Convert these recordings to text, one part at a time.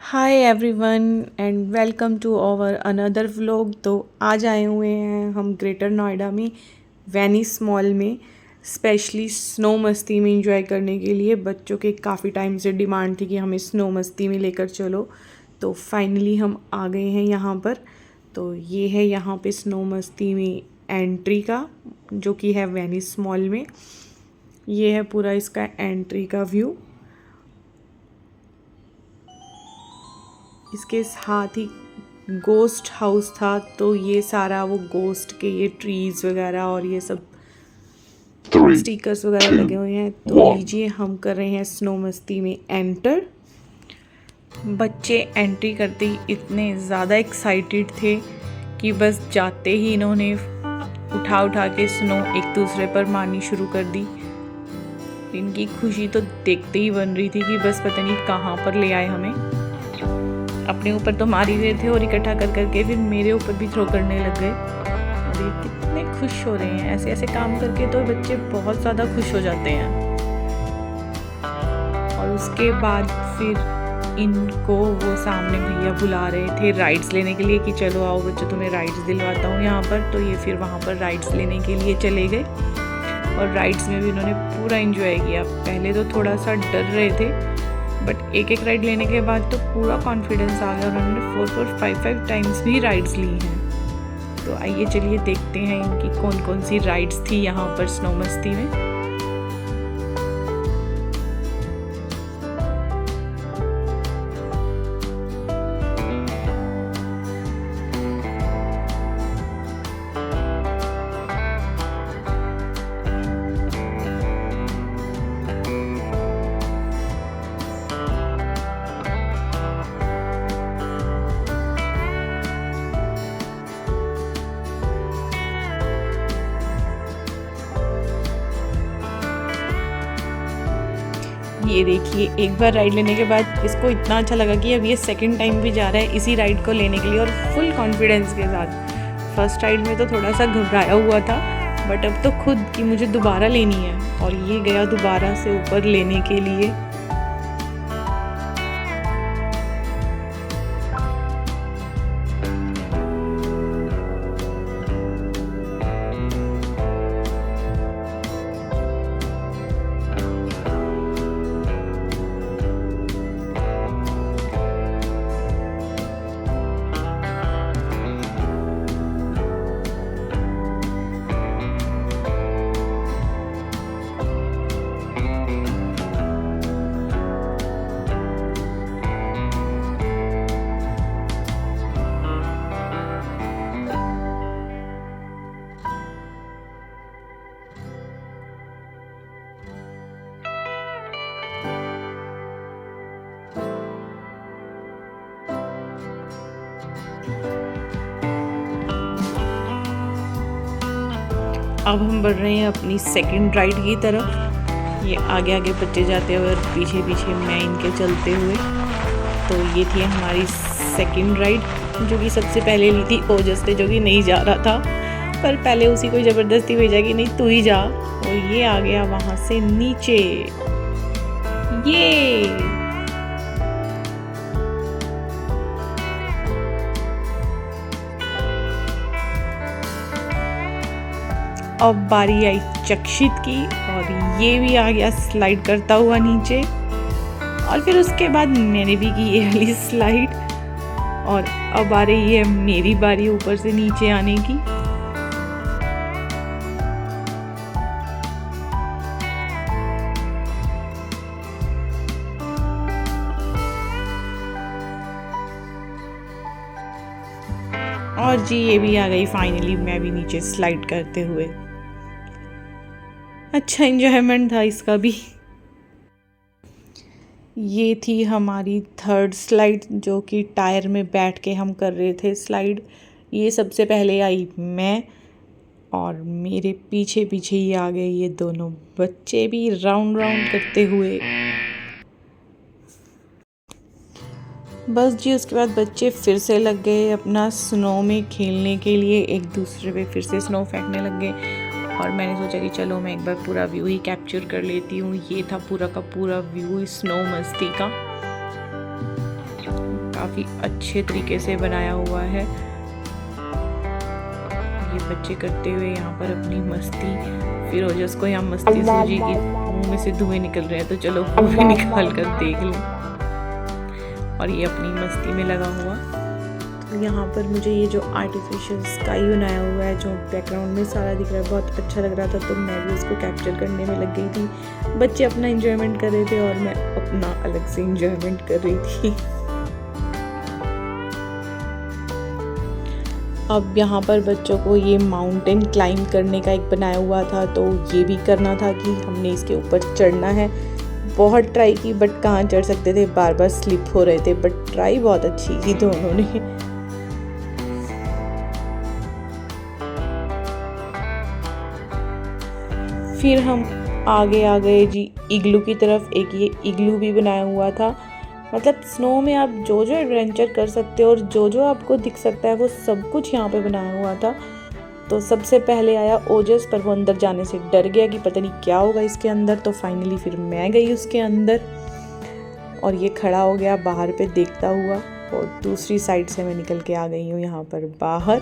Hi everyone and welcome to our another vlog. तो आज आए हुए हैं हम ग्रेटर नोएडा में वेनिस मॉल में स्पेशली स्नो मस्ती में इंजॉय करने के लिए। बच्चों के काफ़ी टाइम से डिमांड थी कि हमें स्नो मस्ती में लेकर चलो, तो फाइनली हम आ गए हैं यहाँ पर। तो ये है यहाँ पे स्नो मस्ती में एंट्री का, जो कि है वेनिस मॉल में। ये है पूरा इसका एंट्री का व्यू। इसके साथ ही गोस्ट हाउस था, तो ये सारा वो गोस्ट के ये ट्रीज वगैरह और ये सब स्टिकर्स वगैरह लगे हुए हैं। तो लीजिए, हम कर रहे हैं स्नो मस्ती में एंटर। बच्चे एंट्री करते ही इतने ज़्यादा एक्साइटेड थे कि बस जाते ही इन्होंने उठा के स्नो एक दूसरे पर मारनी शुरू कर दी। इनकी खुशी तो देखते ही बन रही थी कि बस पता नहीं कहाँ पर ले आए हमें। अपने ऊपर तो मार ही रहे थे और इकट्ठा कर करके फिर मेरे ऊपर भी थ्रो करने लग गए। और ये कितने खुश हो रहे हैं, ऐसे ऐसे काम करके तो बच्चे बहुत ज़्यादा खुश हो जाते हैं। और उसके बाद फिर इनको वो सामने भैया बुला रहे थे राइड्स लेने के लिए कि चलो आओ बच्चों, तुम्हें राइड्स दिलवाता हूँ यहाँ पर। तो ये फिर वहाँ पर राइड्स लेने के लिए चले गए और राइड्स में भी इन्होंने पूरा एंजॉय किया। पहले तो थोड़ा सा डर रहे थे, बट एक राइड लेने के बाद तो पूरा कॉन्फिडेंस आ गया। उन्होंने 4 5 टाइम्स भी राइड्स ली हैं। तो आइए चलिए देखते हैं इनकी कौन कौन सी राइड्स थी यहाँ पर स्नो मस्ती में। ये देखिए, एक बार राइड लेने के बाद इसको इतना अच्छा लगा कि अब ये सेकंड टाइम भी जा रहा है इसी राइड को लेने के लिए और फुल कॉन्फिडेंस के साथ। फर्स्ट राइड में तो थोड़ा सा घबराया हुआ था, बट अब तो खुद कि मुझे दोबारा लेनी है। और ये गया दोबारा से ऊपर लेने के लिए। अब हम बढ़ रहे हैं अपनी सेकंड राइड की तरफ। ये आगे आगे बच्चे जाते हुए और पीछे पीछे मैं इनके चलते हुए। तो ये थी हमारी सेकंड राइड, जो कि सबसे पहले ली थी ओजस से, जो कि नहीं जा रहा था। पर पहले उसी को ज़बरदस्ती भेजा कि नहीं तू ही जा, और ये आ गया वहाँ से नीचे। ये अब बारी आई चक्षित की, और ये भी आ गया स्लाइड करता हुआ नीचे। और फिर उसके बाद मैंने भी की ये वाली स्लाइड, और अब आ रही है मेरी बारी ऊपर से नीचे आने की। और जी ये भी आ गई फाइनली, मैं भी नीचे स्लाइड करते हुए। अच्छा एंजॉयमेंट था इसका भी। ये थी हमारी थर्ड स्लाइड, जो कि टायर में बैठ के हम कर रहे थे स्लाइड। ये सबसे पहले आई मैं, और मेरे पीछे पीछे ही आ गए ये दोनों बच्चे भी राउंड राउंड करते हुए। बस जी उसके बाद बच्चे फिर से लग गए अपना स्नो में खेलने के लिए, एक दूसरे पे फिर से स्नो फेंकने लग गए। और मैंने सोचा कि चलो मैं एक बार पूरा व्यू ही कैप्चर कर लेती हूँ। ये था पूरा का पूरा व्यू स्नो मस्ती का। काफ़ी अच्छे तरीके से बनाया हुआ है। ये बच्चे करते हुए यहाँ पर अपनी मस्ती। फिर ओजस को यहाँ मस्ती सूझी कि मुंह में से धुएं निकल रहे हैं, तो चलो वो भी निकाल कर देख लें। और ये अपनी मस्ती में लगा हुआ। तो यहाँ पर मुझे ये जो आर्टिफिशियल स्काई बनाया हुआ है, जो बैकग्राउंड में सारा दिख रहा है, बहुत अच्छा लग रहा था। तो मैं भी उसको कैप्चर करने में लग गई थी। बच्चे अपना एंजॉयमेंट कर रहे थे और मैं अपना अलग से एंजॉयमेंट कर रही थी। अब यहाँ पर बच्चों को ये माउंटेन क्लाइंब करने का एक बनाया हुआ था, तो ये भी करना था कि हमने इसके ऊपर चढ़ना है। बहुत ट्राई की बट कहाँ चढ़ सकते थे, बार बार स्लिप हो रहे थे, बट ट्राई बहुत अच्छी की दोनों ने। फिर हम आगे आ गए जी इग्लू की तरफ। एक ये इग्लू भी बनाया हुआ था। मतलब स्नो में आप जो जो एडवेंचर कर सकते हो और जो जो आपको दिख सकता है वो सब कुछ यहाँ पे बनाया हुआ था। तो सबसे पहले आया ओजस, पर वो अंदर जाने से डर गया कि पता नहीं क्या होगा इसके अंदर। तो फाइनली फिर मैं गई उसके अंदर और ये खड़ा हो गया बाहर पे देखता हुआ, और दूसरी साइड से मैं निकल के आ गई हूँ यहाँ पर बाहर।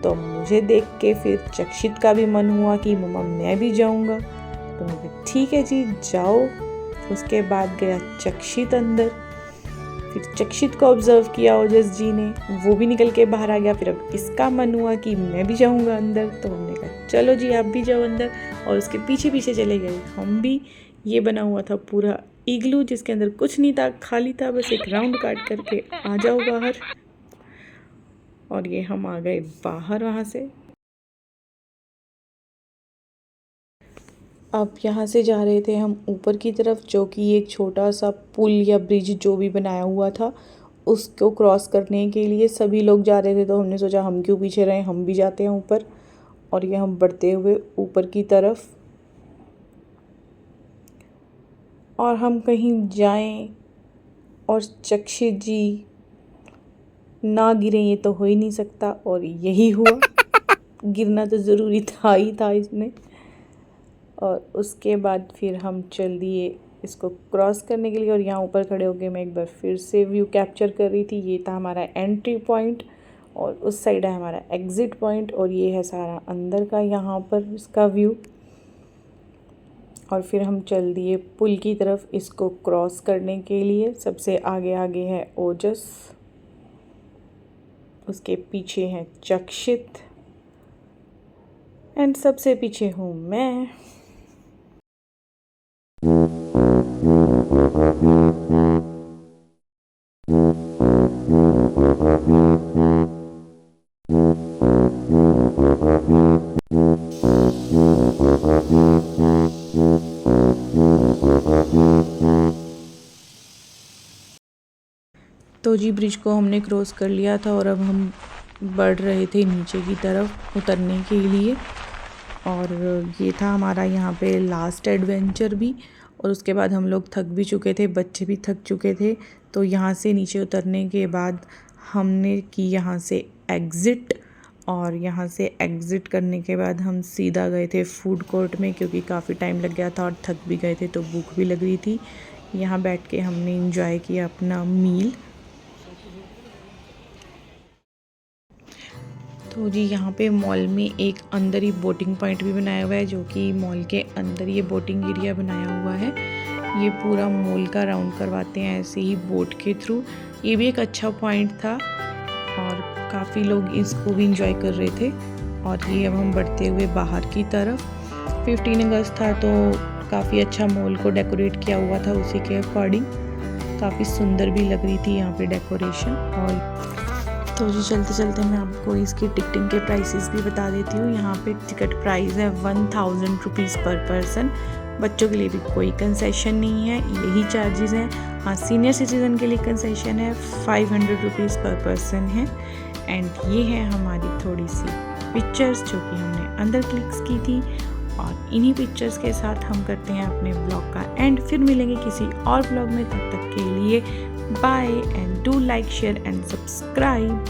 तो मुझे देख के फिर चक्षित का भी मन हुआ कि मम्मा मैं भी जाऊँगा। तो मैं ठीक है जी जाओ। उसके बाद गया चक्षित अंदर। फिर चक्षित को ऑब्जर्व किया ओजस जी ने, वो भी निकल के बाहर आ गया। फिर अब इसका मन हुआ कि मैं भी जाऊंगा अंदर। तो हमने कहा चलो जी आप भी जाओ अंदर, और उसके पीछे पीछे चले गए हम भी। ये बना हुआ था पूरा इग्लू, जिसके अंदर कुछ नहीं था, खाली था, बस एक राउंड काट करके आ जाओ बाहर। और ये हम आ गए बाहर वहाँ से। अब यहाँ से जा रहे थे हम ऊपर की तरफ, जो कि एक छोटा सा पुल या ब्रिज जो भी बनाया हुआ था उसको क्रॉस करने के लिए सभी लोग जा रहे थे। तो हमने सोचा हम क्यों पीछे रहें, हम भी जाते हैं ऊपर। और ये हम बढ़ते हुए ऊपर की तरफ, और हम कहीं जाएं और चक्षित जी ना गिरे ये तो हो ही नहीं सकता, और यही हुआ। गिरना तो ज़रूरी था ही था इसमें। और उसके बाद फिर हम चल दिए इसको क्रॉस करने के लिए। और यहाँ ऊपर खड़े होकर मैं एक बार फिर से व्यू कैप्चर कर रही थी। ये था हमारा एंट्री पॉइंट, और उस साइड है हमारा एग्ज़िट पॉइंट, और ये है सारा अंदर का यहाँ पर इसका व्यू। और फिर हम चल दिए पुल की तरफ इसको क्रॉस करने के लिए। सबसे आगे आगे है ओजस, उसके पीछे है चक्षित, एंड सबसे पीछे हूँ मैं। तो जी ब्रिज को हमने क्रॉस कर लिया था, और अब हम बढ़ रहे थे नीचे की तरफ उतरने के लिए। और ये था हमारा यहाँ पे लास्ट एडवेंचर भी। और उसके बाद हम लोग थक भी चुके थे, बच्चे भी थक चुके थे। तो यहाँ से नीचे उतरने के बाद हमने की यहाँ से एग्ज़िट, और यहाँ से एग्ज़िट करने के बाद हम सीधा गए थे फूड कोर्ट में, क्योंकि काफ़ी टाइम लग गया था और थक भी गए थे, तो भूख भी लग रही थी। यहाँ बैठ के हमने एंजॉय किया अपना मील। तो जी यहाँ पे मॉल में एक अंदर ही बोटिंग पॉइंट भी बनाया हुआ है, जो कि मॉल के अंदर ये बोटिंग एरिया बनाया हुआ है। ये पूरा मॉल का राउंड करवाते हैं ऐसे ही बोट के थ्रू। ये भी एक अच्छा पॉइंट था, और काफ़ी लोग इसको भी इंजॉय कर रहे थे। और ये अब हम बढ़ते हुए बाहर की तरफ। 15 अगस्त था, तो काफ़ी अच्छा मॉल को डेकोरेट किया हुआ था उसी के अकॉर्डिंग। काफ़ी सुंदर भी लग रही थी यहाँ पे डेकोरेशन। और तो जी चलते चलते मैं आपको इसकी टिकटिंग के प्राइसेस भी बता देती हूँ। यहाँ पे टिकट प्राइस है 1000 रुपीज़ पर पर्सन। बच्चों के लिए भी कोई कंसेशन नहीं है, यही चार्जेस हैं। हाँ, सीनियर सिटीज़न के लिए कंसेशन है, 500 रुपीज़ पर पर्सन है। एंड ये है हमारी थोड़ी सी पिक्चर्स जो कि हमने अंदर क्लिक्स की थी। और इन्हीं पिक्चर्स के साथ हम करते हैं अपने ब्लॉग का एंड। फिर मिलेंगे किसी और ब्लॉग में, तब तक के लिए bye, and do like, share and subscribe.